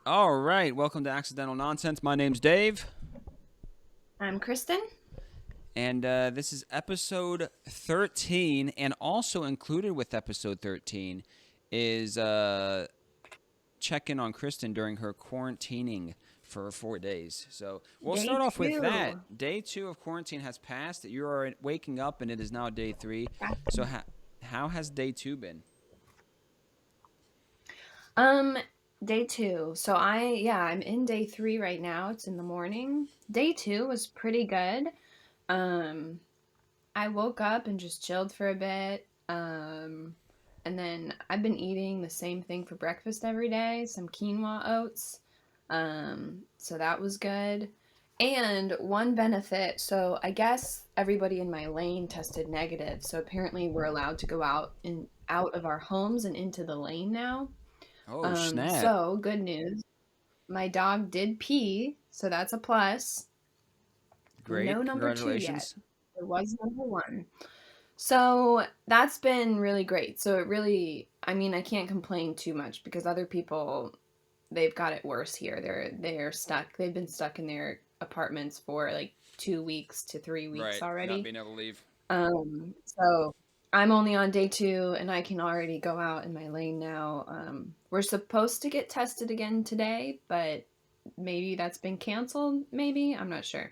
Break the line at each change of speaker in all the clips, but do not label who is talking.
All right, welcome to Accidental Nonsense. My name's Dave,
I'm Kristen.
and this is episode 13. And also included with episode 13 is check-in on Kristen during her quarantining for 4 days. So we'll
Day
start off with that.
two.
Day 2 of quarantine has passed. You are waking up, and it is now day 3. So how has day 2 been?
Um, Day two. I'm in day three right now. It's in the morning. Day two was pretty good. Um, I woke up and just chilled for a bit. And then I've been eating the same thing for breakfast every day, some quinoa oats. So that was good. And one benefit, so I guess everybody in my lane tested negative. So apparently we're allowed to go out of our homes and into the lane now.
Oh, snap.
So good news. My dog did pee, so that's a plus. No
Great.
number two yet.
Congratulations.
There was number one. So that's been really great. So it really, I mean, I can't complain too much because other people, they've got it worse here. They're stuck. They've been stuck in their apartments for like 2 weeks to 3 weeks
Right, not
already.
being able to leave.
So I'm only on day two and I can already go out in my lane now. We're supposed to get tested again today, but maybe that's been canceled. Maybe I'm not sure.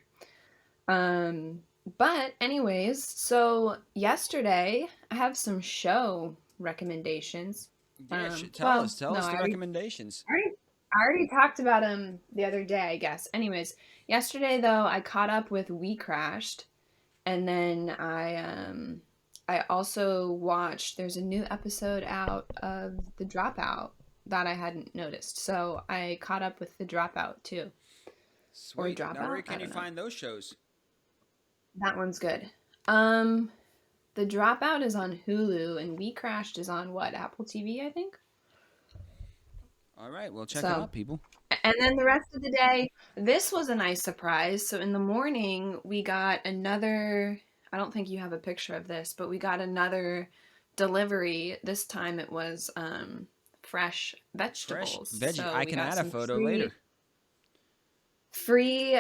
Um, but anyways, so yesterday I have some show recommendations.
Yeah, tell
Well,
us. Tell
no,
us the recommendations.
I already talked about them the other day, I guess. Anyways, yesterday though, I caught up with We Crashed, and then I also watched. There's a new episode out of The Dropout that I hadn't noticed, so I caught up with The Dropout too, or
Sweet. Now, where
Dropout. I
can you
don't know.
find those shows?
That one's good. Um, The Dropout is on Hulu, and We Crashed is on what, Apple TV, I think.
All right, well, check it
So,
out, people.
and then the rest of the day, this was a nice surprise. So in the morning, we got another. I don't think you have a picture of this, but we got another delivery. This time it was fresh
Fresh
vegetables.
veggie.
So
I
we
can
got
add a
some
photo later.
free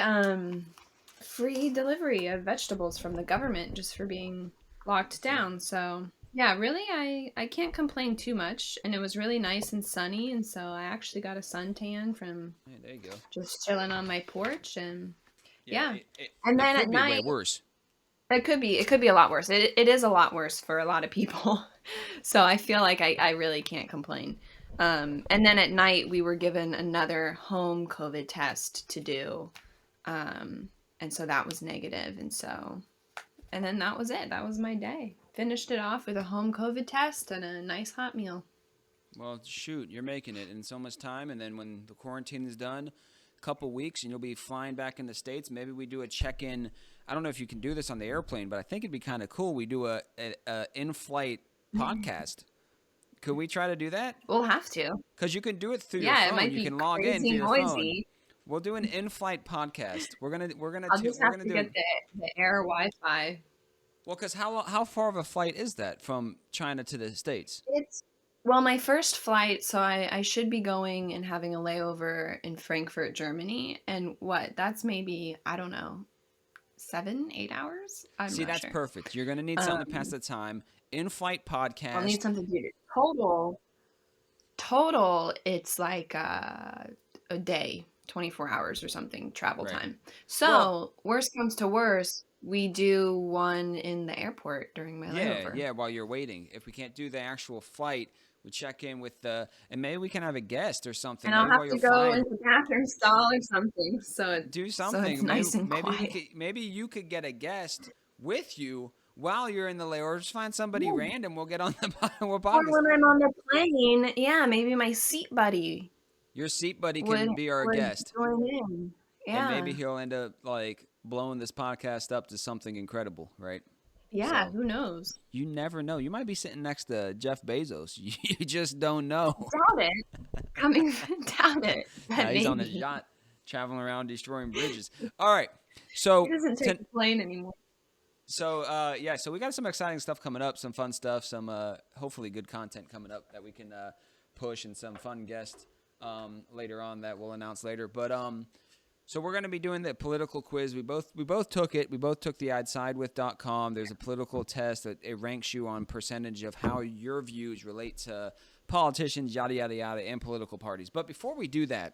free delivery of vegetables from the government just for being locked
See?
down. So yeah, really, I can't complain too much, and it was really nice and sunny, and so I actually got a suntan from
Yeah, there you go.
just chilling on my porch, and
Yeah,
yeah.
it,
And
it
then at
could be way
night,
worse.
it could be a lot worse. It is a lot worse for a lot of people. So I feel like I really can't complain. And then at night we were given another home COVID test to do. Um, and so that was negative, and then that was it. That was my day. Finished it off with a home COVID test and a nice hot meal.
Well, shoot, you're making it in so much time, and then when the quarantine is done, a couple weeks, and you'll be flying back in the States. Maybe we do a check-in. I don't know if you can do this on the airplane, but I think it'd be kind of cool. We do a in-flight podcast. Could we try to do that?
We'll have to.
Because you can do it through your
Yeah, it
phone.
might
You
be
can log in
crazy
through your phone.
noisy.
We'll do an in-flight podcast.
I'll just
We're
have
gonna
to
do
get
it.
the air Wi-Fi.
Well, because how far of a flight is that from China to the States?
It's well, my first flight, so I should be going and having a layover in Frankfurt, Germany, and what? That's maybe, I don't know, 7, 8 hours? I'm
See,
not
that's
sure.
perfect. You're gonna need something to pass
Um,
the time. In-flight
I'll need
podcast.
something to do. Total, it's like a day, 24 hours or something travel
Right.
time.
Well,
So, worst comes to worst, we do one in the airport during my
yeah,
layover.
yeah. While you're waiting, if we can't do the actual flight, we check in with the, and maybe we can have a guest or something.
And I'll
Maybe
have
while you're
to go
flying,
into the bathroom stall or something,
do
so it's
something. Maybe
nice and
maybe we
quiet.
could maybe you could get a guest with you while you're in the layover. Just find somebody
Yeah.
random. We'll get on the we'll
Or
podcast.
when I'm on the plane, yeah, maybe my seat buddy
Your seat buddy
would
can be our
would
guest,
join in.
and maybe
Yeah.
he'll end up like blowing this podcast up to something incredible, right?
Yeah,
So
who knows?
you never know. You might be sitting next to Jeff Bezos. You just don't know.
Doubt it. Coming doubt it. But
He's on his
maybe.
yacht, traveling around destroying bridges. All right.
He
So,
doesn't take the plane anymore.
yeah. So we got some exciting stuff coming up, some fun stuff, some hopefully good content coming up that we can push, and some fun guests later on that we'll announce later. But so we're going to be doing the political quiz. We both took it. We both took the ISideWith.com. There's a political test that it ranks you on percentage of how your views relate to politicians, yada, yada, yada, and political parties. But before we do that,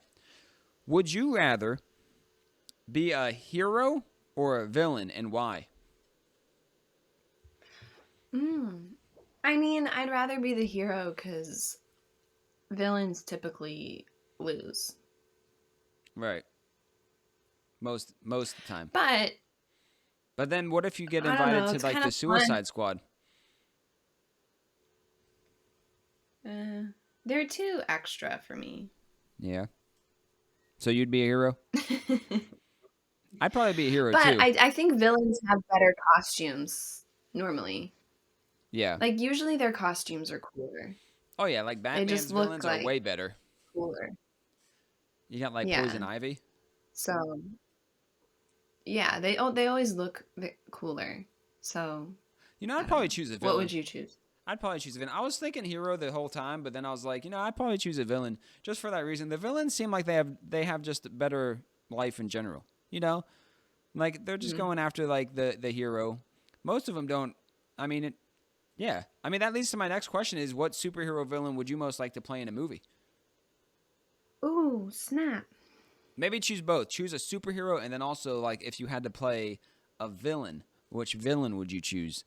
would you rather be a hero or a villain, and why?
I mean, I'd rather be the hero because villains typically lose.
Right. Most of the time.
But
then what if you get
I don't know,
invited
it's
to like
kind
the
of
Suicide
fun.
Squad?
They're too extra for me.
Yeah. So you'd be a hero? I'd probably be a hero
But
too.
I think villains have better costumes normally.
Yeah.
Like usually their costumes are cooler.
Oh yeah, like
They
Batman's
just look
villains are
like
way better.
cooler.
You got like
Yeah.
Poison Ivy.
So yeah, they always look cooler. So
I'd
I
probably
don't know.
choose a
What
villain.
would you choose?
I'd probably choose a villain. I was thinking hero the whole time, but then I was like, I'd probably choose a villain just for that reason. The villains seem like they have just a better life in general. Like they're just going after like the hero. Most of them don't. I mean, yeah. I mean, that leads to my next question: is what superhero villain would you most like to play in a movie?
Ooh, snap.
Maybe choose both. Choose a superhero, and then also like if you had to play a villain, which villain would you choose?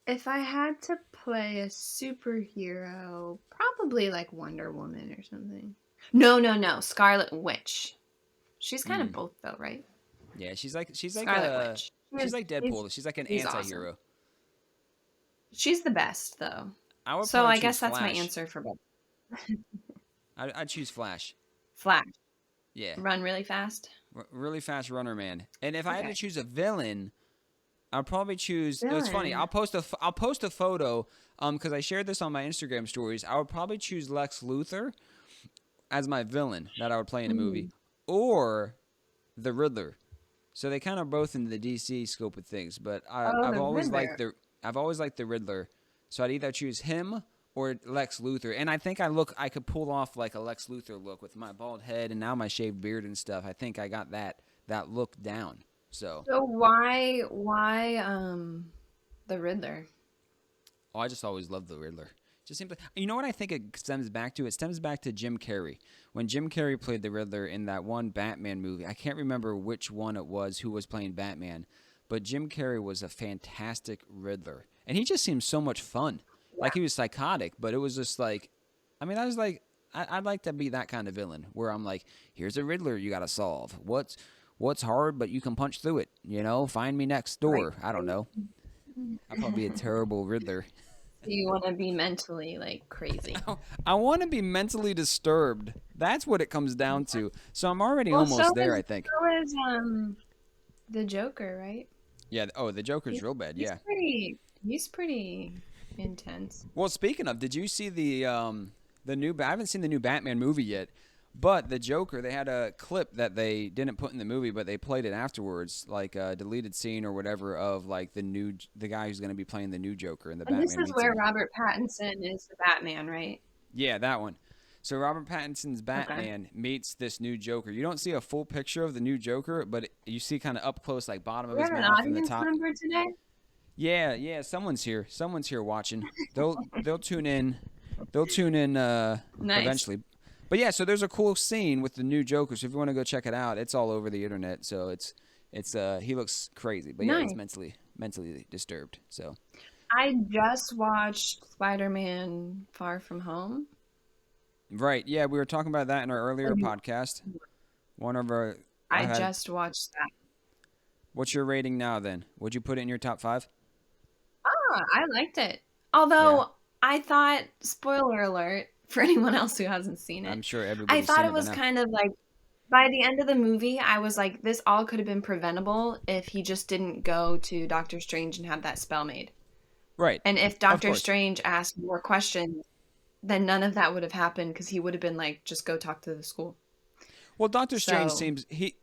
If I had to play a superhero, probably like Wonder Woman or something. No. Scarlet Witch. She's kind of both though, right?
Yeah, she's like
Scarlet Witch.
she's like Deadpool. She's like an
she's
anti-hero.
awesome. She's the best though.
I would
So
probably
I
choose
guess that's
Flash.
my answer for both.
I'd choose Flash.
Flash.
Yeah,
Run really fast.
really fast runner, man. And if I had to
Okay.
choose a villain, I'll probably choose. It's funny.
Villain.
I'll post a photo. Because I shared this on my Instagram stories. I would probably choose Lex Luthor as my villain that I would play in a movie, or the Riddler. So they kind of both in the DC scope of things. But I've
the
always
Riddler.
liked the Riddler. So I'd either choose him or Lex Luthor. And I think I could pull off like a Lex Luthor look with my bald head and now my shaved beard and stuff. I think I got that look down. So
why the Riddler?
I just always loved the Riddler. Just seems like, you know what I think it stems back to? It stems back to Jim Carrey. When Jim Carrey played the Riddler in that one Batman movie, I can't remember which one it was who was playing Batman, but Jim Carrey was a fantastic Riddler. And he just seemed so much fun. Yeah. Like he was psychotic, but it was just like, I mean, I was like, I'd like to be that kind of villain where I'm like, here's a Riddler you got to solve. What's hard, but you can punch through it. Find me next door. Right. I don't know. I'd probably be a terrible Riddler.
Do you want to be mentally like crazy?
I want to be mentally disturbed. That's what it comes down to. So I'm already almost there, I think.
So is the Joker, right?
Yeah. Oh, the Joker's real bad. Yeah.
He's pretty intense.
Well, speaking of, did you see the new? I haven't seen the new Batman movie yet. But the Joker, they had a clip that they didn't put in the movie, but they played it afterwards, like a deleted scene or whatever of like the guy who's going to be playing the new Joker in the Batman.
This is where Robert Pattinson is the Batman, right?
Yeah, that one. So Robert Pattinson's Batman meets this new Joker. You don't see a full picture of the new Joker, but you see kind of up close, like bottom of his mouth and the top.
We have an audience member today?
Yeah. Someone's here. Someone's here watching. They'll tune in. They'll tune in
nice.
Eventually. But yeah, so there's a cool scene with the new Joker. So if you want to go check it out, it's all over the internet. So it's he looks crazy, but yeah, he's mentally disturbed. So
I just watched Spiderman Far From Home.
Right. Yeah, we were talking about that in our earlier podcast. One of our
I just watched that.
What's your rating now then? Would you put it in your top 5?
Oh, I liked it. Although I thought, spoiler alert, for anyone else who hasn't seen it.
I'm sure everybody's
seen it. I thought it was kind of like, by the end of the movie, I was like, this all could have been preventable if he just didn't go to Doctor Strange and have that spell made.
Right.
And if Doctor Strange asked more questions, then none of that would have happened because he would have been like, just go talk to the school.
Well, Doctor Strange seems, he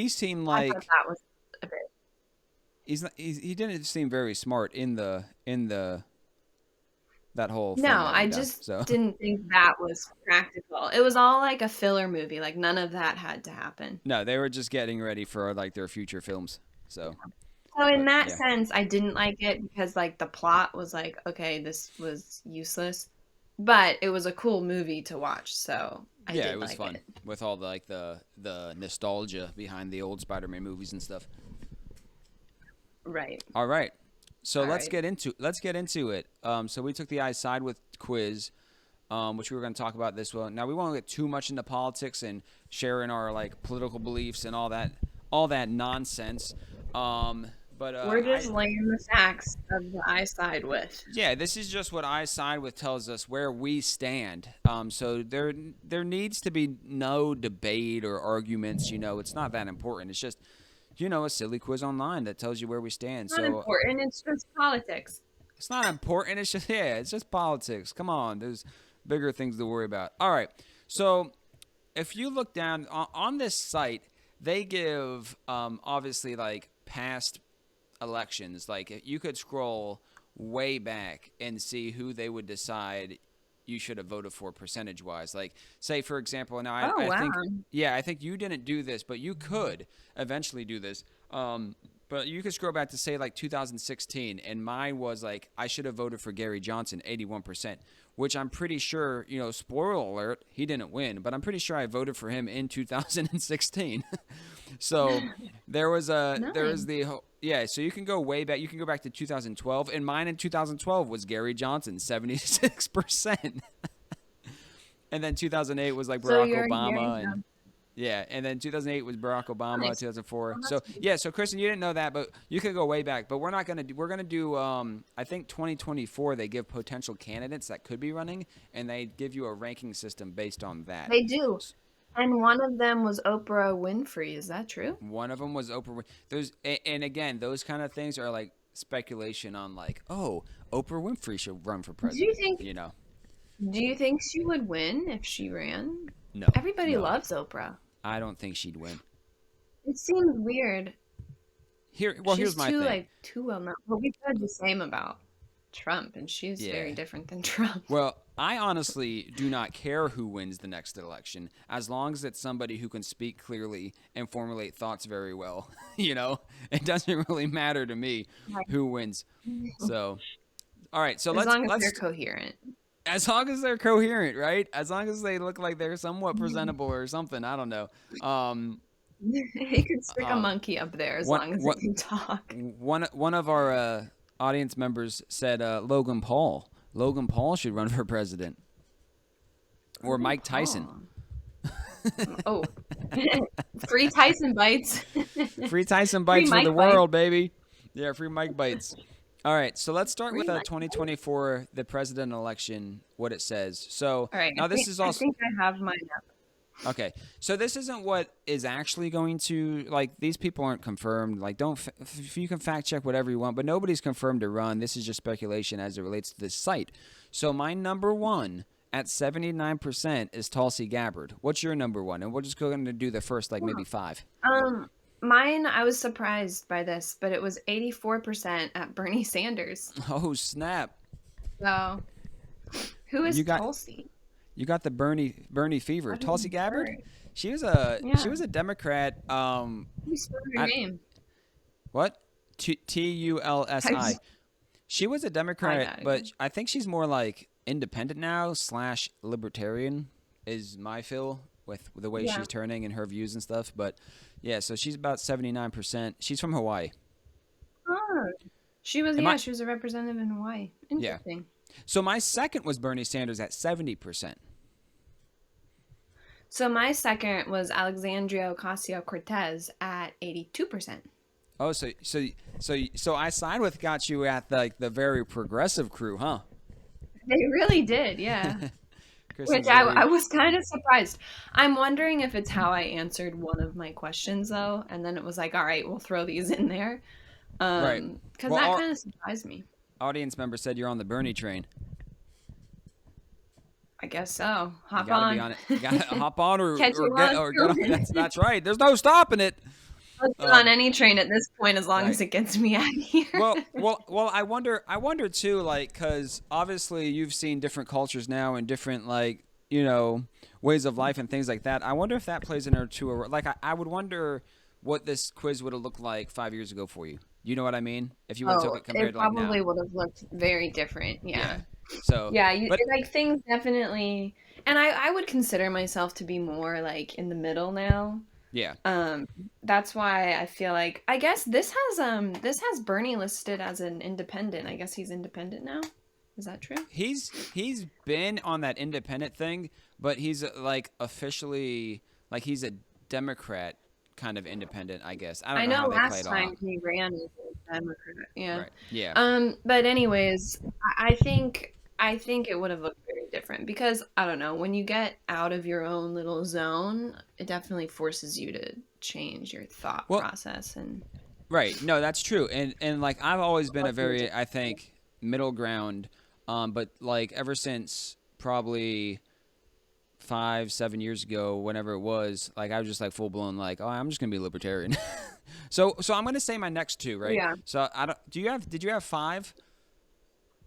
seemed like.
I thought that was a bit.
He didn't seem very smart in the that whole
No,
thing that
I
went down.
just
So
didn't think that was practical. It was all like a filler movie. Like none of that had to happen.
no, they were just getting ready for like their future films. So,
So in
but
that
yeah,
sense, I didn't like it because like the plot was like, okay, this was useless, but it was a cool movie to watch, so I
yeah, it
did
was
like
fun
it.
with all the like the nostalgia behind the old Spider-Man movies and stuff.
Right.
All right. So
All right.
let's get into it. So we took the I Side With quiz, which we were going to talk about this one. Now we won't get too much into politics and sharing our like political beliefs and all that nonsense. But
We're just laying the facts of the I side with.
yeah, this is just what I Side With tells us where we stand. So there needs to be no debate or arguments. You know, it's not that important. It's just a silly quiz online that tells you where we stand.
It's not
So
important. It's just politics.
it's not important. It's just it's just politics. Come on, there's bigger things to worry about. All right. So if you look down on this site, they give obviously like past elections. Like you could scroll way back and see who they would decide you should have voted for percentage wise. Like say for example, now
Oh
I
wow.
think I think you didn't do this, but you could eventually do this. But you could scroll back to say like 2016, and mine was like I should have voted for Gary Johnson, 81%, which I'm pretty sure, spoiler alert, he didn't win, but I'm pretty sure I voted for him in 2016. So there was
Nice.
so you can go way back. You can go back to 2012, and mine in 2012 was Gary Johnson, 76%. And then 2008 was like
So
Barack
you're
Obama,
hearing
and yeah, and then 2008 was Barack Obama,
nice.
2004.
Well,
So
that's
yeah, so Kristen, you didn't know that, but you could go way back. But we're not gonna do. We're gonna do. I think 2024 they give potential candidates that could be running, and they give you a ranking system based on that.
they do. And one of them was Oprah Winfrey. Is that true?
One of them was Oprah. And again, those kind of things are like speculation on like, oh, Oprah Winfrey should run for
Do you
president.
think do you think she would win if she ran?
No,
Everybody
no,
loves Oprah.
I don't think she'd win.
It seems weird.
Here's
She's
my
too
thing.
too well known. But we've heard the same about Trump, and she's
Yeah.
very different than Trump.
Well, I honestly do not care who wins the next election, as long as it's somebody who can speak clearly and formulate thoughts very well. It doesn't really matter to me who wins. So, all right. So
As long as
let's
they're coherent.
as long as they're coherent, right? As long as they look like they're somewhat presentable or something. I don't know.
You could stick a
Uh,
monkey up there as
one
long as
one
it can talk.
one of our audience members said Logan Paul. Logan Paul should run for president, or Mike Tyson.
Oh, free Tyson bites.
Free Tyson
Free
bites for
Mike
the
bites.
world, baby. Yeah, free Mike bites. All right, so let's start
Free
with
Mike
2024, the president election, what it says. So
All right.
now this is
I
also
think I have mine up.
okay. So this isn't what is actually going to like. These people aren't confirmed. Like, don't you can fact check whatever you want, but nobody's confirmed to run. This is just speculation as it relates to this site. So my number one at 79% is Tulsi Gabbard. What's your number one? And we're just going to do the first like maybe five.
Mine, I was surprised by this, but it was 84% at Bernie Sanders.
Oh snap!
So, who is
You got-
Tulsi?
You got the Bernie fever.
What is
Tulsi Gabbard.
Bernie?
She was
Yeah.
a Democrat.
How do you spell her
I-
name?
What? Tulsi. She was a
I got
Democrat,
it.
but I think she's more like independent now / libertarian is my feel with the way
Yeah.
she's turning and her views and stuff. But yeah, so she's about 79%. She's from Hawaii.
Oh, she was
Am I-
she was a representative in Hawaii. Interesting.
So my second was Bernie Sanders at 70%.
So my second was Alexandria Ocasio-Cortez at 82%.
Oh, so I Side With got you at like the very progressive crew, huh?
They really did, yeah.
Kristen's
Which I
very-
was kind of surprised. I'm wondering if it's how I answered one of my questions, though. And then it was like, all right, we'll throw these in there.
Right.
Because
Well,
that kind of surprised me.
audience member said you're on the Bernie train.
I guess so. Hop
You gotta
on.
be on it. You gotta hop on or
Catch it while
get
it's
or get on.
going.
That's right. There's no stopping it.
I'll get on any train at this point as long
Right.
as it gets me out of here.
Well. I wonder too, like, because obviously you've seen different cultures now and different, like, ways of life and things like that. I wonder if that plays into like, I would wonder what this quiz would have looked like 5 years ago for you. You know what I mean? If you would have took
Oh,
it compared
it
to like now.
probably would have looked very different.
Yeah.
Yeah.
So,
Yeah,
but
like things definitely, and I would consider myself to be more like in the middle now.
yeah,
Um, that's why I feel like I guess this has Bernie listed as an independent. I guess he's independent now. Is that true?
he's been on that independent thing, but he's like officially like he's a Democrat kind of independent, I guess. I don't
I
know how
know
they play
last
it
time
off.
he ran as a Democrat. Yeah.
Right. Yeah.
But anyways, I think it would have looked very different because I don't know, when you get out of your own little zone, it definitely forces you to change your thought
Well,
process and
right. No, that's true. And like I've always been a
what you
very,
do.
I think, middle ground. But like ever since probably 5, 7 years ago, whenever it was, like I was just like full blown like, oh, I'm just gonna be libertarian. So I'm gonna say my next two, right?
Yeah.
So I don't. Did you have five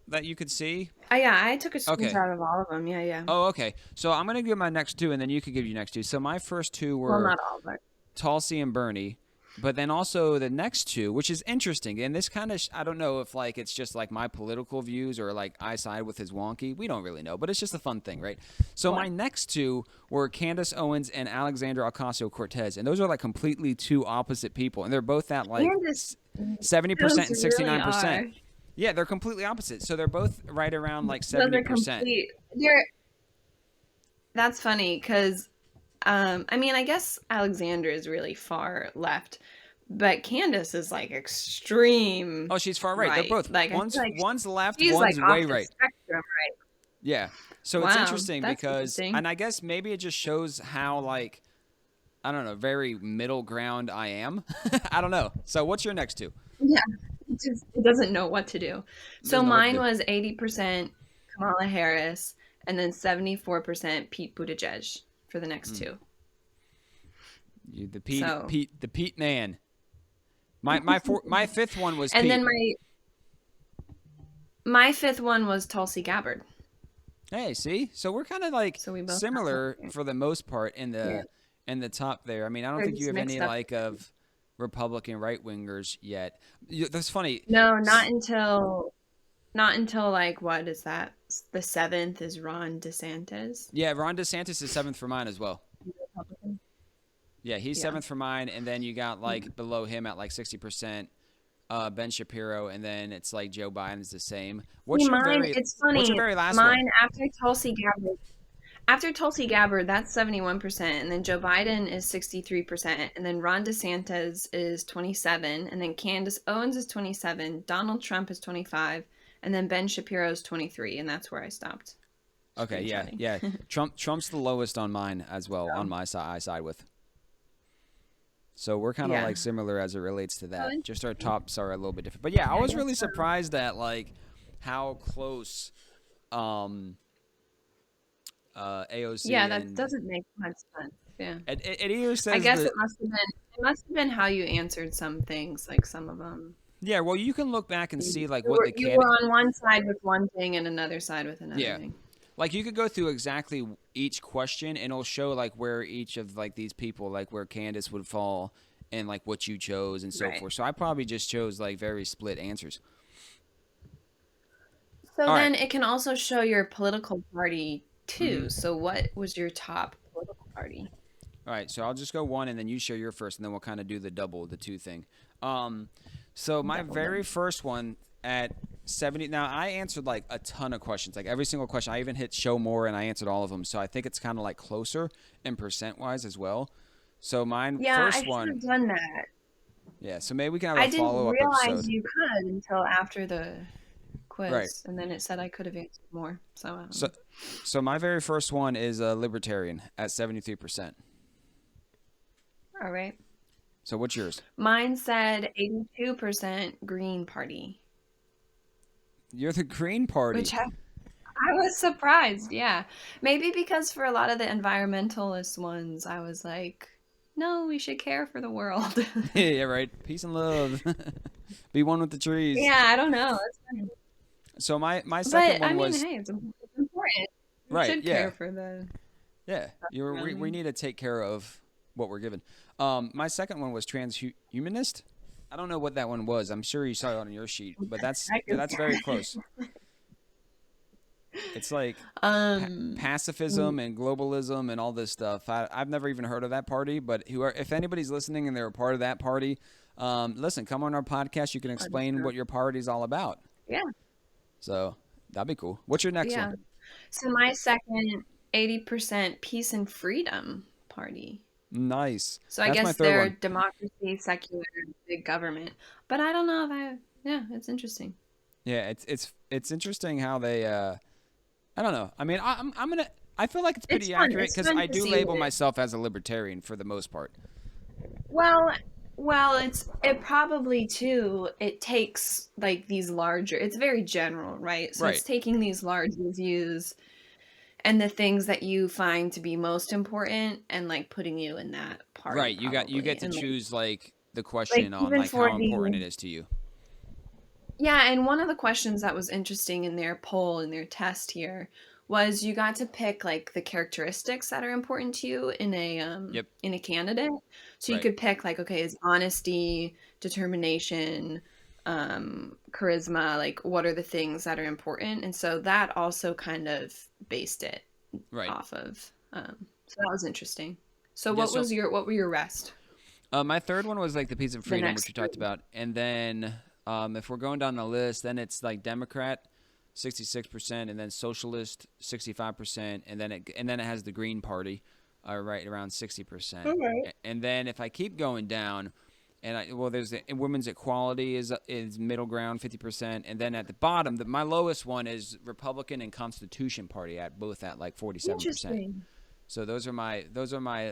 that you could see?
Yeah, I took a
Okay.
screenshot of all of them. Yeah, yeah.
Oh, okay. So I'm gonna give my next two, and then you could give your next two. So my first two
Well,
were
not all, but
Tulsi and Bernie, but then also the next two, which is interesting. And this kind of, I don't know if like it's just like my political views or like I side with his wonky. We don't really know, but it's just a fun thing, right? So
what?
my next two were Candace Owens and Alexandra Ocasio Cortez, and those are like completely two opposite people, and they're both at like
Candace,
70%
those
and
really
69%.
are.
Yeah, they're completely opposite. So they're both right around like
Those are
70%.
complete. That's funny because, I mean, I guess Alexandra is really far left, but Candace is like extreme
Oh, she's far right. They're
right.
both
Like I feel like
one's left,
she's like
one's
off
way
the
right.
spectrum, right?
Yeah. So it's
Wow,
interesting
that's
because,
interesting.
and I guess maybe it just shows how, like, I don't know, very middle ground I am. I don't know. So what's your next two?
Yeah, it doesn't know what to do.
It
So
doesn't know what to
mine
do.
was 80% Kamala Harris and then 74% Pete Buttigieg for the next
Mm.
two. So,
The Pete man. My fifth one was
and
Pete.
then my fifth one was Tulsi Gabbard.
Hey, see, so we're kind of like
So we both got
similar
Tulsi.
for the most part
Yeah,
in the top there. I mean, I don't
they're
think you
just
have any
mixed up.
like of Republican right wingers yet. That's funny.
No, not until like what is that? The seventh is Ron DeSantis.
Yeah, Ron DeSantis is seventh for mine as well.
Republican.
Yeah, he's
Yeah.
seventh for mine, and then you got like below him at like 60%, Ben Shapiro, and then it's like Joe Biden's the same.
See, mine, it's
What's your
funny.
very last one?
Mine after Tulsi Gabbard, that's 71%, and then Joe Biden is 63%, and then Ron DeSantis is 27, and then Candace Owens is 27, Donald Trump is 25, and then Ben Shapiro is 23, and that's where I stopped
Okay, yeah,
screenshotting.
yeah. Trump's the lowest on mine as well on
So,
my side. I side with. So we're kind of
yeah.
like similar as it relates to
Oh,
that. Just our
interesting.
tops are a little bit different. But yeah, I
Yeah, I
was
guess
really
so.
surprised at like how close um AOC
Yeah, that
and
doesn't make much sense. Yeah.
it either
I
says
guess
that.
it must have been how you answered some things, like some of them.
Yeah, well, you can look back and see like
You
what
were
the
you
can.
were on one side with one thing and another side with another
Yeah,
thing.
like you could go through exactly each question and it'll show like where each of like these people, like where Candace would fall and like what you chose and so
Right.
forth. So I probably just chose like very split answers.
So
All right.
then it can also show your political party
Mm-hmm.
too. So what was your top political party?
All right, so I'll just go one and then you share your first and then we'll kind of do the two thing. Um, so my
Double
very
done.
first one at 70. Now I answered like a ton of questions, like every single question. I even hit show more and I answered all of them. So I think it's kind of like closer in percent wise as well. So mine
Yeah, I
first
should have
one,
done that.
yeah. So maybe we can have
I
a
didn't
follow up
realize
episode.
you could until after the
Right.
quiz, and then it said I could have answered more. So
So so my very first one is a libertarian at 73%.
all right.
So what's yours?
Mine said 82% Green Party,
You're the Green Party.
which I was surprised. Yeah. Maybe because for a lot of the environmentalist ones, I was like, no, we should care for the world.
Yeah, right. Peace and love. Be one with the trees.
Yeah, I don't know. That's funny.
So my second
But I
one
mean,
was
hey, it's important. We
right.
should
Yeah,
care for the
yeah. We
environment.
need to take care of what we're given. My second one was transhumanist. I don't know what that one was. I'm sure you saw it on your sheet, but
Heck is
that's very close. It's like
um
pacifism and globalism and all this stuff. I've never even heard of that party, but if anybody's listening and they're a part of that party, listen, come on our podcast. You can explain what your party's all about.
yeah,
So that'd be cool. What's your next
yeah.
one?
So my second 80% peace and freedom party.
Nice.
So I
That's my
guess
third
they're
one.
democracy, secular, big government. But I don't know if yeah, it's interesting.
Yeah, it's interesting how they. I don't know. I mean, I'm gonna. I feel like it's
It's
pretty
fun.
accurate
It's
because
fun
I
to
do
see
label
what
myself as a libertarian for the most part.
well, it probably too it takes like these larger. It's very general, right? So it's
Right.
taking these larger views and the things that you find to be most important and like putting you in that party
Right. You
probably.
get to
And
choose like the
like
question on
even
like
for
how important
the
it is to you.
yeah, and one of the questions that was interesting in their poll in their test here was you got to pick like the characteristics that are important to you
Yep.
in a candidate. So you
Right.
could pick like okay, is honesty, determination, charisma, like what are the things that are important? And so that also kind of based it
Right.
off of so that was interesting. So
Yeah. So
what were your rest?
my third one was like the peace and
The
freedom, which
next
we talked
three.
about, and then if we're going down the list, then it's like Democrat, 66%, and then Socialist, 65%, and then it has the Green Party, right around 60%,
Okay.
and then if I keep going down, there's the women's equality is middle ground, 50%, and then at the bottom, my lowest one is Republican and Constitution Party at both at like 47%.
Interesting.
So those are my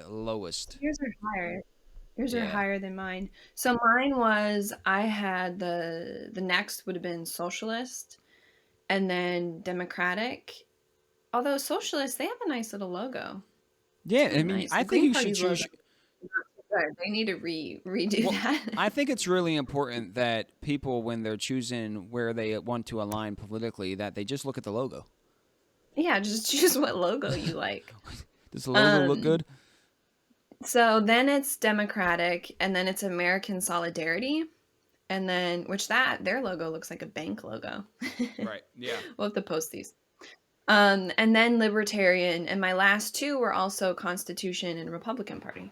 lowest.
Yours are higher. Yours are
Yeah.
higher than mine. So mine was I had the next would have been socialist and then democratic. Although socialists, they have a nice little logo. It's
Yeah,
kind
I
of
mean,
nice.
I
The
think
Green
you should
Party's logo
choose.
is not so good. They need to redo
Well,
that.
I think it's really important that people, when they're choosing where they want to align politically, that they just look at the logo.
Yeah, just choose what logo you like.
Does the logo look
Um,
good?
so then it's democratic and then it's American Solidarity. And then which that their logo looks like a bank logo.
Right. Yeah.
We'll have to post these. And then Libertarian, and my last two were also Constitution and Republican Party.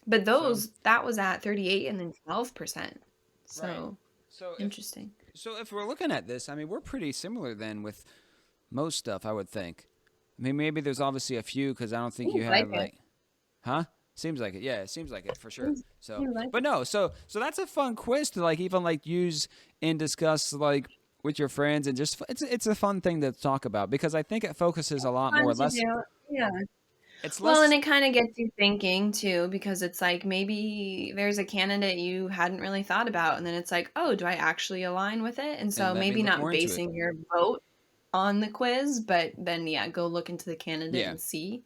But
So
that was at 38 and then 12%.
right.
So
So
interesting.
if we're looking at this, I mean, we're pretty similar then with most stuff, I would think. I mean, maybe there's obviously a few because I don't think you
Seems like
have
it.
like, huh? Seems like it. Yeah, it seems like it for sure. So,
Seems like
but no, so that's a fun quiz to like even like use and discuss like with your friends and just it's a fun thing to talk about because I think it focuses a lot
fun
more
to
less.
do. Yeah.
It's
Well, and
less.
it kind of gets you thinking too, because it's like maybe there's a candidate you hadn't really thought about, and then it's like, oh, do I actually align with it? And
And
so
let me
maybe
look
not
more into it.
basing your vote on the quiz, but then yeah, go look into the candidate
Yeah.
and see.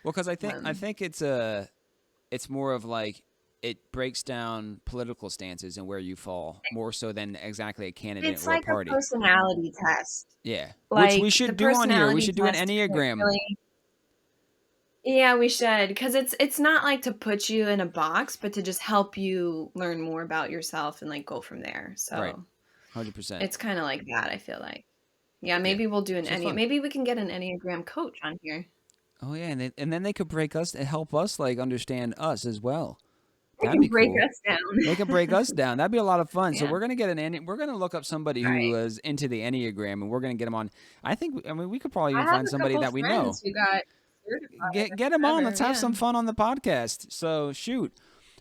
Well, because I
Um,
think it's more of like it breaks down political stances and where you fall more so than exactly a candidate
it's
or a
like a
party.
personality test.
Yeah, which we
Like the
should do on here. We
personality
should do an
test isn't
Enneagram.
really. Yeah, we should, because it's not like to put you in a box, but to just help you learn more about yourself and like go from there.
Right,
So
100%.
it's kind of like that, I feel like. Yeah,
Yeah,
maybe we'll do an
so it's fun.
Maybe we can get an Enneagram coach on here.
Oh yeah, and then they could break us and help us like understand us as well.
They
That'd
can
be
break
cool.
us down.
They could break us down. That'd be a lot of fun. So
Yeah.
we're gonna get we're gonna look up somebody
All
who
right.
is into the Enneagram, and we're gonna get them on. I mean, we could probably
I
even
have
find
a
somebody
couple
that we know.
friends who got certified
Get them
or
on.
whatever.
Let's have
Yeah.
some fun on the podcast. So shoot.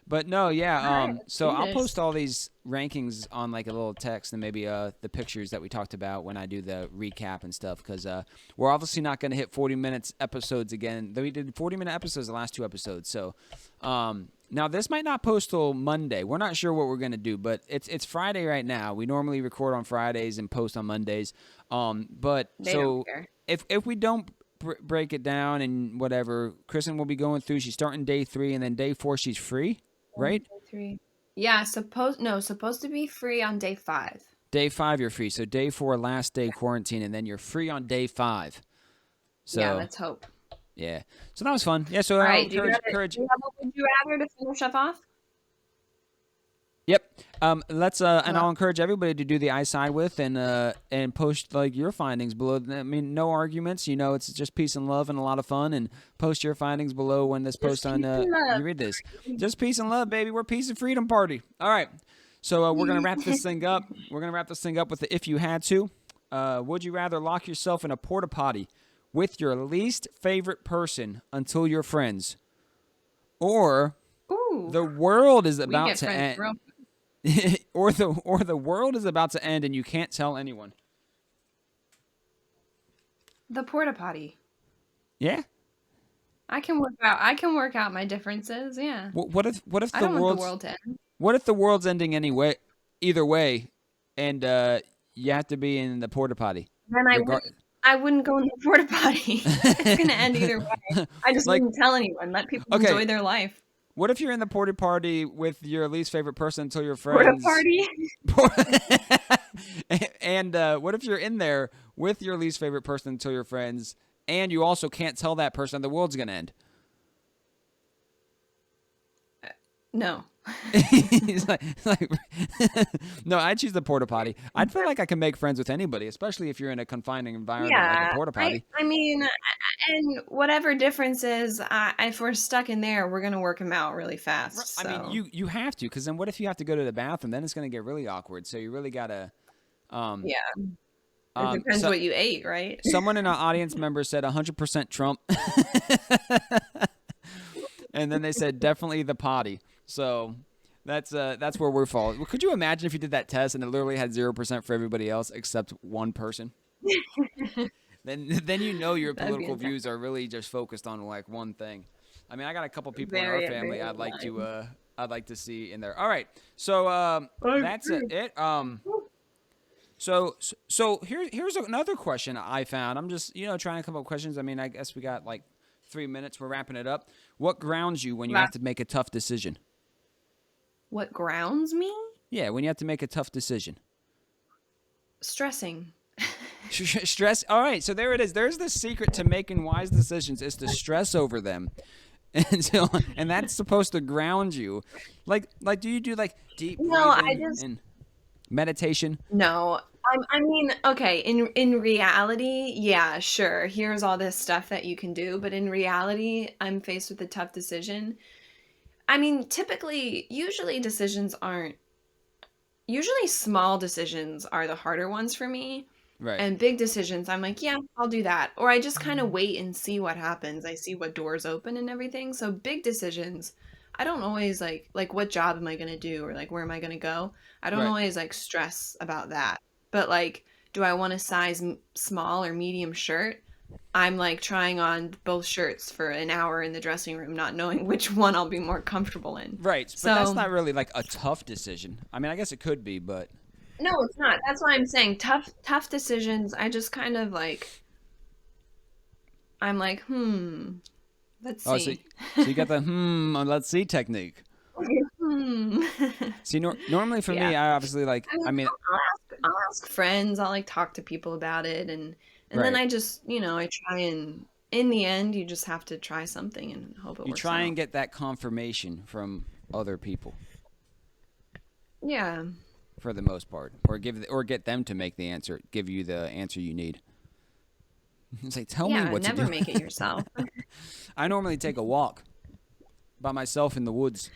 But no, yeah.
All right, let's
So
do
I'll
this.
post all these rankings on like a little text and maybe the pictures that we talked about when I do the recap and stuff because we're obviously not going to hit 40 minutes episodes again. We did 40-minute episodes the last two episodes. So now this might not post till Monday. We're not sure what we're going to do, but it's Friday right now. We normally record on Fridays and post on Mondays. But
They don't
so
care.
if we don't break it down and whatever. Kristen will be going through. She's starting day 3, and then day 4 she's free, right?
Day 3. Yeah, supposed to be free on day 5.
Day 5 you're free. So day 4 last day quarantine, and then you're free on day 5. So
yeah, let's hope.
Yeah. So that was fun. Yeah. So
All
I
right,
encourage.
do you have a would you rather to finish us off?
Yep. Let's and I'll encourage everybody to do the ISideWith and post like your findings below. I mean, no arguments. You know, it's just peace and love and a lot of fun. And post your findings below when this post on you read this. Just peace and love, baby. We're peace and freedom party. All right. So we're gonna wrap this thing up. We're gonna wrap this thing up with the if you had to. Would you rather lock yourself in a porta potty with your least favorite person until you're friends, or the world is about to end? or the world is about to end and you can't tell anyone.
The porta potty.
Yeah.
I can work out my differences. Yeah.
What if
I don't want the world to end.
What if the world's ending anyway, either way, and you have to be in the porta potty?
Then I wouldn't go in the porta potty. It's gonna end either way. I just wouldn't tell anyone. Let people enjoy their life.
What if you're in the porta potty with your least favorite person until you're friends?
Porta
party? And what if you're in there with your least favorite person until you're friends, and you also can't tell that person the world's going to end?
No.
He's like no, I'd choose the porta potty. I'd feel like I can make friends with anybody, especially if you're in a confining environment like a porta potty.
I mean, and whatever differences, if we're stuck in there, we're gonna work them out really fast. So.
I mean, you have to, because then what if you have to go to the bathroom? Then it's gonna get really awkward. So you really gotta.
Yeah. It depends what you ate, right?
Someone in our audience member said 100% Trump, and then they said definitely the potty. So that's where we're falling. Could you imagine if you did that test and it literally had 0% for everybody else except one person? then you know your political views are really just focused on like one thing. I mean, I got a couple people in our family I'd like to see in there. All right, so that's it. So here's another question I found. I'm just trying to come up with questions. I mean, I guess we got like 3 minutes. We're wrapping it up. What grounds you when you have to make a tough decision?
What grounds me?
Yeah, when you have to make a tough decision.
Stressing.
Stress. All right, so there it is. There's the secret to making wise decisions is to stress over them. And that's supposed to ground you. Like do you do like deep breathing and meditation?
No. I mean, okay, in reality, yeah, sure. Here's all this stuff that you can do, but in reality, I'm faced with a tough decision. I mean, usually small decisions are the harder ones for me.
Right.
And big decisions, I'm like, yeah, I'll do that. Or I just kind of wait and see what happens. I see what doors open and everything. So big decisions, I don't always like what job am I going to do or like where am I going to go? I don't always like stress about that. But like, do I want a size small or medium shirt? I'm like trying on both shirts for an hour in the dressing room, not knowing which one I'll be more comfortable in.
Right. So, but that's not really like a tough decision. I mean, I guess it could be, but.
No, it's not. That's why I'm saying tough decisions. I just kind of like, I'm like, let's see.
So you got the let's see technique. See, normally for me, I obviously like,
I'll ask friends. I'll like talk to people about it. And then I just, I try and in the end, you just have to try something and hope it works out.
You try and get that confirmation from other people.
Yeah.
For the most part, or get them to make the answer, give you the answer you need. It's like, tell me what to do.
Never make it yourself.
I normally take a walk by myself in the woods.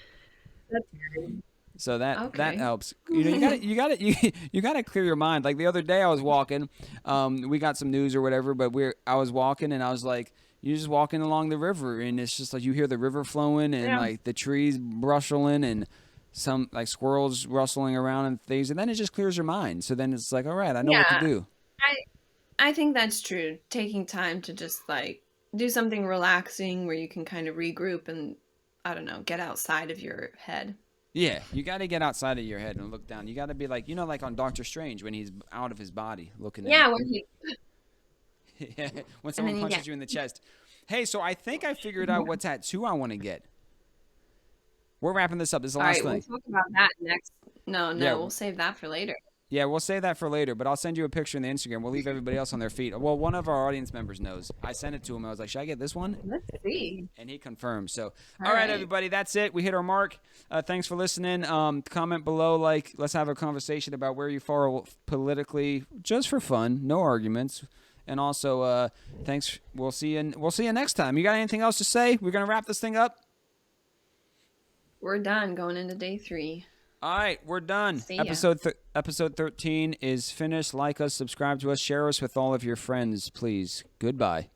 That's good.
So that helps. You gotta clear your mind. Like the other day, I was walking. We got some news or whatever, but I was walking and I was like, you're just walking along the river, and it's just like you hear the river flowing and like the trees rustling and some like squirrels rustling around and things, and then it just clears your mind. So then it's like, all right, I know what to do.
I think that's true. Taking time to just like do something relaxing where you can kind of regroup and I don't know, get outside of your head.
Yeah, you got to get outside of your head and look down. You got to be like, like on Doctor Strange when he's out of his body looking at.
Yeah, when
Yeah, when someone
then
punches you in the chest. Hey, so I think I figured out what tattoo I want to get. We're wrapping this up. This is the
All
last
right,
thing.
we'll talk about that next. No,
Yeah.
we'll save that for later.
Yeah, we'll save that for later, but I'll send you a picture in the Instagram. We'll leave everybody else on their feet. Well, one of our audience members knows. I sent it to him. I was like, should I get this one?
Let's see.
And he confirmed. So,
All
all right,
right.
everybody, that's it. We hit our mark. Thanks for listening. Comment below. Let's have a conversation about where you fall politically, just for fun. No arguments. And also, thanks. We'll see you next time. You got anything else to say? We're gonna wrap this thing up.
We're done going into day 3.
All right, we're done.
See ya.
Episode 13 is finished. Like us, subscribe to us, share us with all of your friends, please. Goodbye.